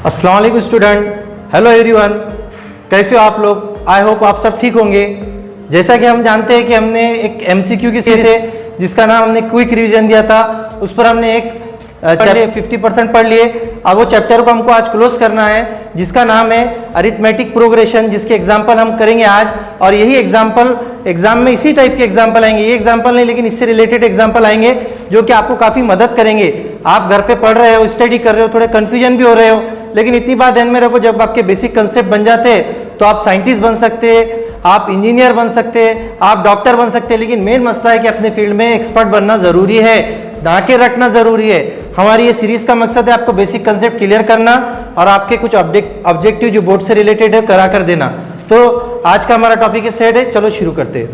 अस्सलाम वालेकुम student, hello everyone, कैसे हो आप लोग? आई होप आप सब ठीक होंगे। जैसा कि हम जानते हैं कि हमने एक एमसीक्यू की सीरीज है जिसका नाम हमने क्विक रिवीजन दिया था, उस पर हमने एक चैप्टर 50% पढ़ लिए। अब वो चैप्टर को हमको आज क्लोज करना है जिसका नाम है अरिथमेटिक प्रोग्रेशन, जिसके एग्जाम्पल हम करेंगे आज। और यही एग्जाम्पल एग्जाम में इसी टाइप के एग्जाम्पल आएंगे, ये एग्जाम्पल नहीं लेकिन इससे रिलेटेड एग्जाम्पल आएंगे जो कि आपको काफ़ी मदद करेंगे। आप घर पे पढ़ रहे हो, स्टडी कर रहे हो, थोड़े कन्फ्यूजन भी हो रहे हो, लेकिन इतनी बात ध्यान में रखो, जब आपके बेसिक कंसेप्ट बन जाते हैं तो आप साइंटिस्ट बन सकते हैं, आप इंजीनियर बन सकते हैं, आप डॉक्टर बन सकते हैं। लेकिन मेन मसला है कि अपने फील्ड में एक्सपर्ट बनना ज़रूरी है, दांके रखना ज़रूरी है। हमारी ये सीरीज़ का मकसद है आपको बेसिक कंसेप्ट क्लियर करना और आपके कुछ ऑब्जेक्टिव जो बोर्ड से रिलेटेड है करा कर देना। तो आज का हमारा टॉपिक है सेट है, चलो शुरू करते हैं।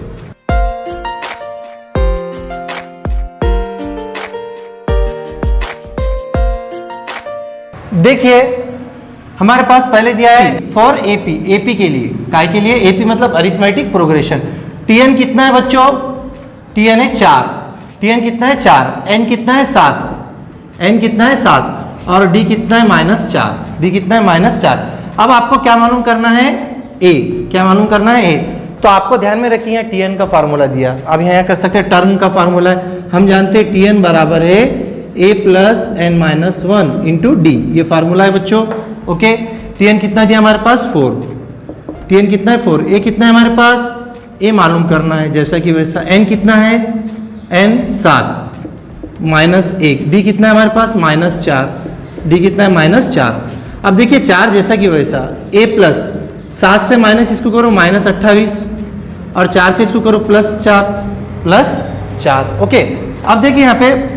देखिए हमारे पास पहले दिया है फॉर एपी, एपी के लिए, काय के लिए? एपी मतलब अरिथमेटिक प्रोग्रेशन। टीएन कितना है बच्चों? टीएन है 4, टीएन कितना है 4, एन कितना है 7, एन कितना है 7 और डी कितना है -4, डी कितना है -4। अब आपको क्या मालूम करना है? ए। क्या मालूम करना है? ए। तो आपको ध्यान में रखिए टीएन का फार्मूला दिया, अब यहाँ कर सकते हैं टर्म का फार्मूला है। हम जानते हैं टीएन बराबर है a plus N minus 1 into D, ये फार्मूला है बच्चों। ओके, टीएन कितना दिया हमारे पास? 4, टीएन कितना है 4, ए कितना है हमारे पास? ए मालूम करना है जैसा कि वैसा। एन कितना है? एन 7 -1, डी कितना है हमारे पास? -4, डी कितना है -4। अब देखिए 4 जैसा कि वैसा, ए प्लस 7 से माइनस इसको करो -28 और 4 से इसको करो +4। ओके, अब देखिए यहाँ पे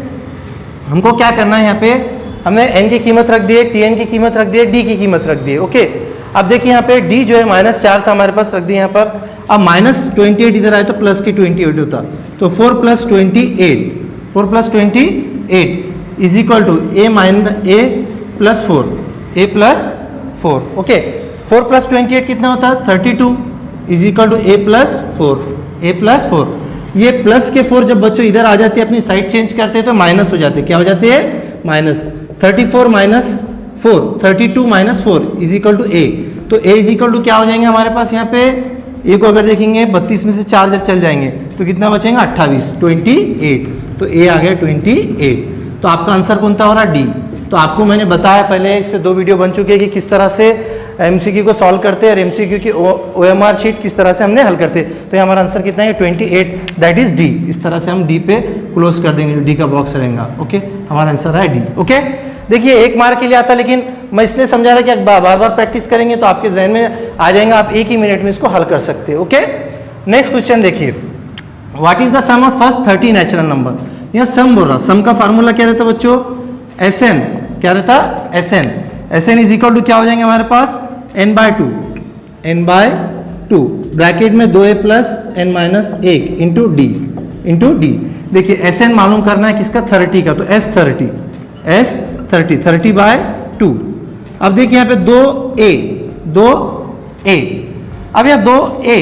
हमको क्या करना है, यहाँ पे हमने एन की कीमत रख दी है, टीएन की कीमत रख दी है, डी की कीमत रख दी है। ओके, अब देखिए यहाँ पे डी जो है -4 था हमारे पास, रख दी यहाँ पर। अब -28 इधर आए तो प्लस की 28 होता, तो 4 + 28, 4 + 28 is equal to A + 4, A + 4। Okay, 4 + 28 कितना होता है? 32 is equal to A + 4, A + 4। ये प्लस के 4 जब बच्चों इधर आ जाते हैं, अपनी साइड चेंज करते हैं तो माइनस हो जाते हैं। क्या हो जाते हैं? माइनस। 34 - 4, 32 - 4 इज इक्वल टू ए। तो ए इज इक्वल टू क्या हो जाएंगे हमारे पास? यहाँ पे ए को अगर देखेंगे 32 में से 4 जब चल जाएंगे तो कितना बचेगा? 28, 28। तो ए आ गया 28। तो आपका आंसर कौन सा हो रहा? डी। तो आपको मैंने बताया पहले, इस पर 2 वीडियो बन चुके हैं कि किस तरह से एमसीक्यू को सॉल्व करते हैं और एमसीक्यू की ओएमआर शीट किस तरह से हमने हल करते हैं। तो ये हमारा आंसर कितना है? 28, दैट इज डी। इस तरह से हम डी पे क्लोज कर देंगे, जो डी का बॉक्स रहेगा। ओके, हमारा आंसर है डी। ओके, देखिए 1 मार्क के लिए आता, लेकिन मैं इसलिए समझा रहा कि बार बार प्रैक्टिस करेंगे तो आपके जहन में आ जाएगा, आप एक ही मिनट में इसको हल कर सकते हैं। ओके, नेक्स्ट क्वेश्चन देखिए, what is the sum of first 30 natural number? यह सम बोल रहा, सम का फार्मूला क्या रहता बच्चों? एसएन। क्या रहता? SN. SN is equal to क्या हो जाएंगे हमारे पास? n/2, n/2 ब्रैकेट में 2a + n - 1 इंटू डी। देखिए एसएन मालूम करना है किसका? 30 का, तो S30, 30/2। अब देखिए यहाँ पे 2a। अब यहाँ 2a,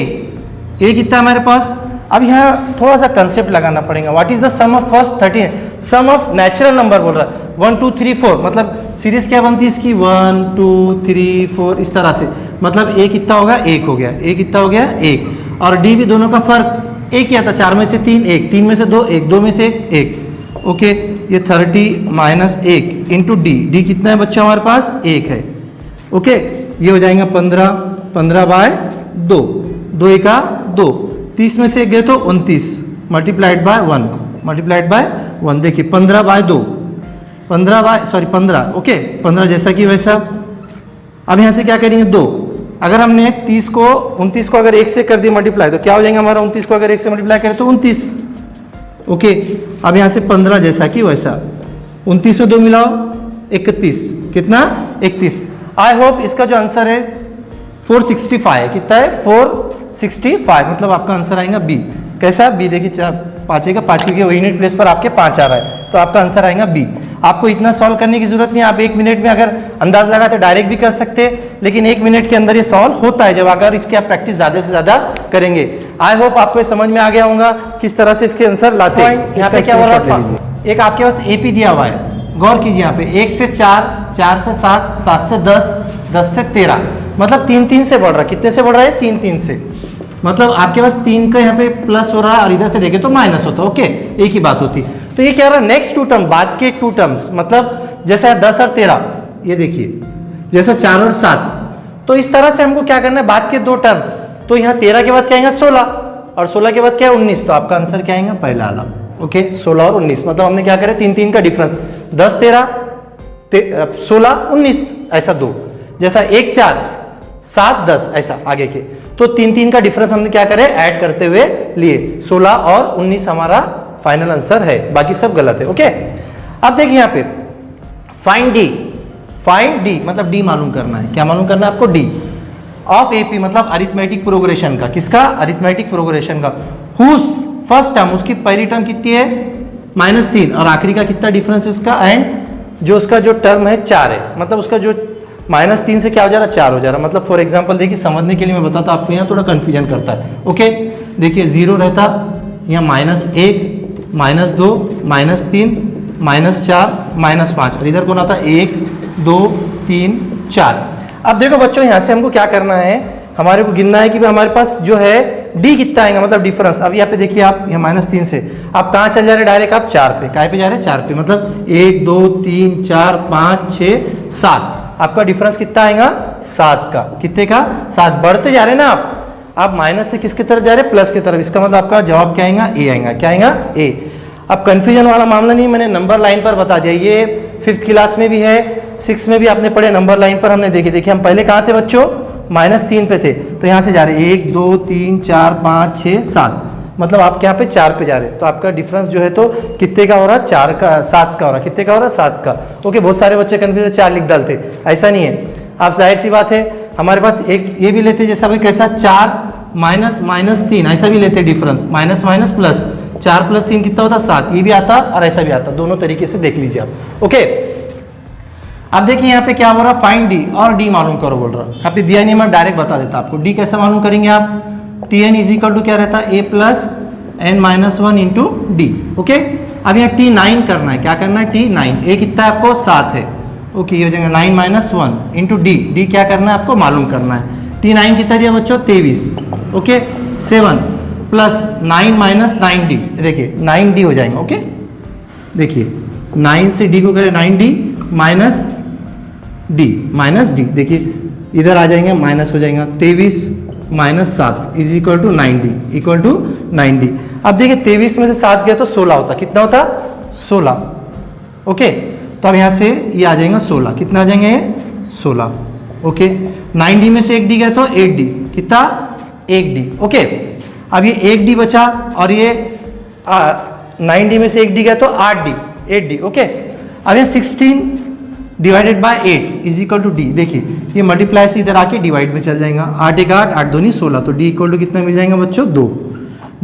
a कितना हमारे पास? अब यहाँ थोड़ा सा कंसेप्ट लगाना पड़ेगा। What is the sum of first 30? Sum of natural number बोल रहा है। 1 2 3 4, मतलब सीरीज क्या बनती है इसकी? 1 2 3 4, इस तरह से। मतलब a कितना होगा? 1 हो गया। a कितना हो गया? 1। और d भी, दोनों का फर्क a क्या था? 4 में से 3 1, 3 में से 2 1, 2 में से 1। ओके, ये 30 - 1 इंटू डी कितना है बच्चों हमारे पास? 1 है। ओके, ये हो जाएगा 15/2, 2 1 2, 30 में से 1 गए तो 29 मल्टीप्लाइड बाय 1। देखिए 15/2, 15। ओके, 15 जैसा कि वैसा। अब यहाँ से क्या करेंगे? 2। अगर हमने 29 को अगर 1 से कर दिया मल्टीप्लाई तो क्या हो जाएगा हमारा? 29 को अगर 1 से मल्टीप्लाई करें तो 29। ओके, अब यहाँ से 15 जैसा कि वैसा। 29 में 2 मिलाओ 31, कितना? 31। आई होप इसका जो आंसर है 465 है। कितना है? 465, मतलब आपका आंसर आएगा बी। कैसा? बी। देखिए 5 का 5, क्योंकि यूनिट प्लेस पर आपके 5 आ रहा है, तो आपका आंसर आएगा बी। आपको इतना सॉल्व करने की जरूरत नहीं है, आप 1 मिनट में अगर अंदाज लगा तो डायरेक्ट भी कर सकते हैं, लेकिन 1 मिनट के अंदर ये सॉल्व होता है जब अगर इसकी आप प्रैक्टिस ज़्यादा से ज़्यादा करेंगे। आई होप आपको समझ में आ गया होगा किस तरह से इसके आंसर लाते हैं। यहाँ पे क्या हो रहा है? एक आपके पास एपी दिया हुआ है, गौर कीजिए यहाँ पे 1 से 4, 4 से 7, 7 से 10, 10 से 13, मतलब 3 से बढ़ रहा है। कितने से बढ़ रहा है? 3 से। मतलब आपके पास 3 का यहाँ पे प्लस हो रहा है और इधर से देखे तो माइनस होता है। ओके, एक ही बात होती। तो ये क्या हो रहा है? नेक्स्ट 2 टर्म, बाद के 2 टर्म्स, मतलब जैसा 10 और 13, ये देखिए जैसा 4 और 7, तो इस तरह से हमको क्या करना है? बाद के 2 टर्म, तो यहाँ 13 के बाद क्या आएगा? 16, और 16 के बाद क्या है? 19। तो आपका आंसर क्या आएगा? पहला वाला। ओके, 16 और 19, मतलब हमने क्या करें? 3 का डिफरेंस, 10 13 16 19, ऐसा 2, जैसा 1 4 7 10, ऐसा आगे के। तो 3 का डिफरेंस हमने क्या करे? ऐड करते हुए लिए। 16 और 19 हमारा फाइनल आंसर है, बाकी सब गलत है। ओके, अब देखिए यहाँ पे फाइंड डी। फाइंड डी मतलब डी मालूम करना है। क्या मालूम करना है आपको? डी ऑफ एपी, मतलब अरिथमेटिक प्रोग्रेशन का। किसका? अरिथमेटिक प्रोग्रेशन का। हुज फर्स्ट टर्म, उसकी पहली टर्म कितनी है? -3, और आखिरी का कितना डिफरेंस है उसका? एंड जो उसका जो टर्म है 4 है, मतलब उसका जो -3 से क्या हो जा रहा है? 4 हो जा रहा है। मतलब फॉर एग्जांपल देखिए, समझने के लिए मैं बताता हूं, आपको यहाँ थोड़ा कंफ्यूजन करता है। ओके, देखिए 0 रहता, यहाँ -1, -2, -3, -4, -5, और इधर कौन आता? 1 2 3 4। अब देखो बच्चों, यहाँ से हमको क्या करना है? हमारे को गिनना है कि भाई हमारे पास जो है डी कितना आएगा, मतलब डिफरेंस। अब यहाँ पे देखिए, आप यहाँ -3 से आप कहाँ चल जा रहे? डायरेक्ट आप 4 पे। काय पे जा रहे हैं? 4 पे, मतलब 1 2 3 4 5 6 7, आपका डिफरेंस कितना आएगा? 7 का। कितने का? 7। बढ़ते जा रहे हैं ना आप माइनस से किसकी तरफ जा रहे हैं? प्लस की तरफ। इसका मतलब आपका जवाब क्या आएगा? ए आएगा। क्या आएगा? ए। अब कंफ्यूजन वाला मामला नहीं, मैंने नंबर लाइन पर बता दिया। ये 5th क्लास में भी है, 6 में भी आपने पढ़े, नंबर लाइन पर हमने देखी। देखिए हम पहले कहाँ थे बच्चों? -3 पे थे, तो यहाँ से जा रहे 1 2 3 4 5 6 7, मतलब आप यहाँ पे 4 पे जा रहे हैं। तो आपका डिफरेंस जो है तो कितने का हो रहा? 4 का, 7 का हो रहा। कितने का हो रहा? 7 का। ओके, बहुत सारे बच्चे कंफ्यूज 4 लिख डालते, ऐसा नहीं है। आप जाहिर सी बात है, हमारे पास एक ये भी लेते, जैसा भाई कैसा? 4 -3, ऐसा भी लेते डिफरेंस, माइनस माइनस प्लस, 4 + 3 कितना होता? 7। ये भी आता और ऐसा भी आता, दोनों तरीके से देख लीजिए आप। ओके, अब देखिए यहाँ पे क्या हो रहा? फाइंड डी, और डी मालूम करो बोल रहा। यहाँ पे दिया नहीं, मैं डायरेक्ट बता देता आपको। डी कैसे मालूम करेंगे आप? Tn = क्या रहता है? a + n-1 × d। ओके, अब यहाँ T9 करना है। क्या करना है? T9। a कितना है आपको? 7 है। ओके, ये हो जाएगा 9 - 1 × d। d क्या करना है आपको? मालूम करना है। T9 कितना दिया बच्चों? 23। ओके, 7 + 9 - 9d, देखिए 9d हो जाएगा। ओके, देखिए 9 से d को करें 9d - d, देखिए इधर आ जाएंगे, माइनस हो जाएगा। 23 - 7 = 9d। अब देखिए 23 में से 7 गया तो 16 होता। कितना होता? 16। ओके, तो अब यहाँ से ये आ जाएगा 16। कितना आ जाएंगे? 16। ओके, 9d में से 1d गया तो 8d। कितना? 1d। ओके, अब ये 1d बचा, और ये 9d में से 1d गया तो 8d। ओके, अब ये 16 / 8 = d। देखिए ये मल्टीप्लाई से इधर आके डिवाइड में चल जाएगा। 8 1 8, 8 2 16, तो d = कितना मिल जाएगा बच्चों? 2।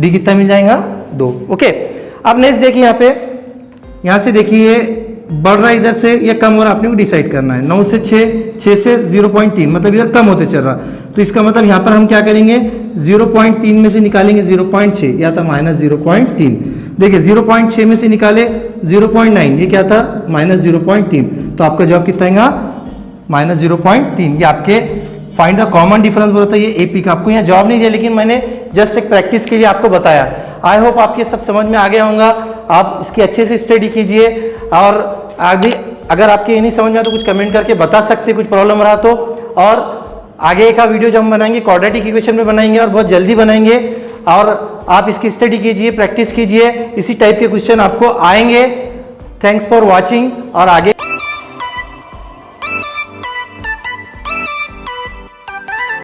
d कितना मिल जाएगा? 2। ओके, अब नेक्स्ट देखिए यहाँ पे, यहाँ से देखिए बढ़ रहा है इधर से, ये कम हो रहा है, आपने को डिसाइड करना है। 9 से 6, 6 से 0.3, मतलब इधर कम होते चल रहा। तो इसका मतलब यहाँ पर हम क्या करेंगे? 0.3 में से निकालेंगे 0.6, या था -0.3। देखिए 0.6 में से निकाले 0.9, ये क्या था? -0.3। तो आपका जवाब कितना आएगा? -0.3। ये आपके फाइंड द कॉमन डिफरेंस बोलता है, ये एपी का। आपको यहाँ जवाब नहीं दिया, लेकिन मैंने जस्ट एक प्रैक्टिस के लिए आपको बताया। आई होप आपके सब समझ में आ गया होगा। आप इसकी अच्छे से स्टडी कीजिए, और आगे अगर आपके ये नहीं समझ में आया तो कुछ कमेंट करके बता सकते, कुछ प्रॉब्लम रहा तो। और आगे का वीडियो जो हम बनाएंगे क्वाड्रेटिक इक्वेशन में बनाएंगे, और बहुत जल्दी बनाएंगे। और आप इसकी स्टडी कीजिए, प्रैक्टिस कीजिए, इसी टाइप के क्वेश्चन आपको आएंगे। थैंक्स फॉर वॉचिंग, और आगे